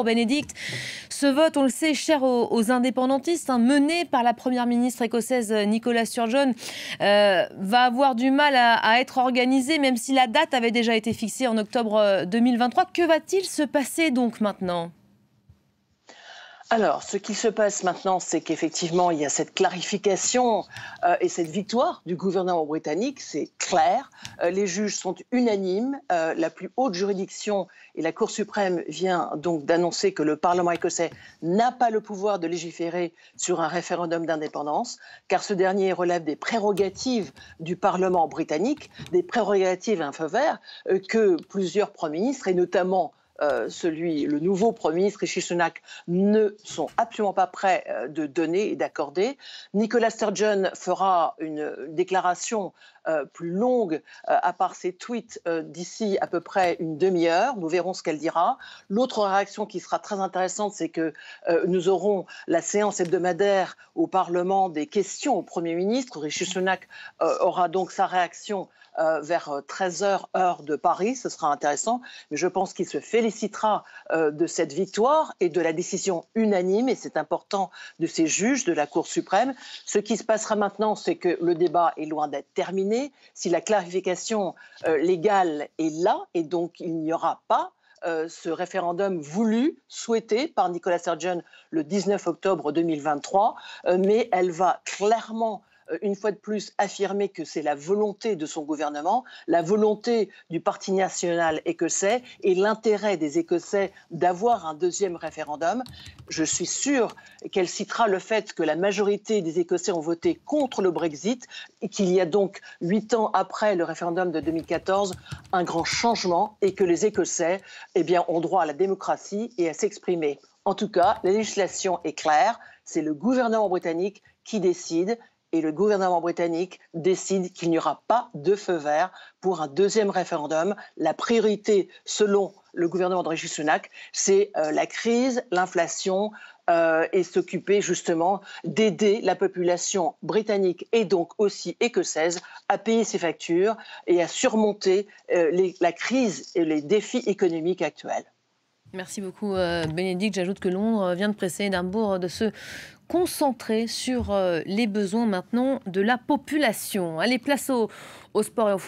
Bénédicte, ce vote, on le sait, cher aux indépendantistes, mené par la première ministre écossaise Nicola Sturgeon, va avoir du mal à être organisé, même si la date avait déjà été fixée en octobre 2023. Que va-t-il se passer donc maintenant ? Alors, ce qui se passe maintenant, c'est qu'effectivement, il y a cette clarification et cette victoire du gouvernement britannique, c'est clair. Les juges sont unanimes. La plus haute juridiction et la Cour suprême vient donc d'annoncer que le Parlement écossais n'a pas le pouvoir de légiférer sur un référendum d'indépendance, car ce dernier relève des prérogatives du Parlement britannique, des prérogatives à un feu vert que plusieurs premiers ministres, et notamment le nouveau Premier ministre Rishi Sunak, ne sont absolument pas prêts de donner et d'accorder. Nicola Sturgeon fera une déclaration plus longue, à part ses tweets, d'ici à peu près une demi-heure. Nous verrons ce qu'elle dira. L'autre réaction qui sera très intéressante, c'est que nous aurons la séance hebdomadaire au Parlement des questions au Premier ministre. Rishi Sunak aura donc sa réaction vers 13h heure de Paris, ce sera intéressant, mais je pense qu'il se félicitera de cette victoire et de la décision unanime, et c'est important, de ces juges de la Cour suprême. Ce qui se passera maintenant, c'est que le débat est loin d'être terminé. Si la clarification légale est là, et donc il n'y aura pas ce référendum voulu, souhaité par Nicola Sturgeon le 19 octobre 2023, mais elle va clairement une fois de plus affirmer que c'est la volonté de son gouvernement, la volonté du Parti national écossais et l'intérêt des Écossais d'avoir un deuxième référendum. Je suis sûre qu'elle citera le fait que la majorité des Écossais ont voté contre le Brexit et qu'il y a donc 8 ans après le référendum de 2014 un grand changement et que les Écossais ont droit à la démocratie et à s'exprimer. En tout cas, la législation est claire, c'est le gouvernement britannique qui décide. Et le gouvernement britannique décide qu'il n'y aura pas de feu vert pour un deuxième référendum. La priorité, selon le gouvernement de Rishi Sunak, c'est la crise, l'inflation et s'occuper justement d'aider la population britannique et donc aussi écossaise à payer ses factures et à surmonter la crise et les défis économiques actuels. Merci beaucoup Bénédicte. J'ajoute que Londres vient de presser Édimbourg de se concentrer sur les besoins maintenant de la population. Allez, place au sport et au foot.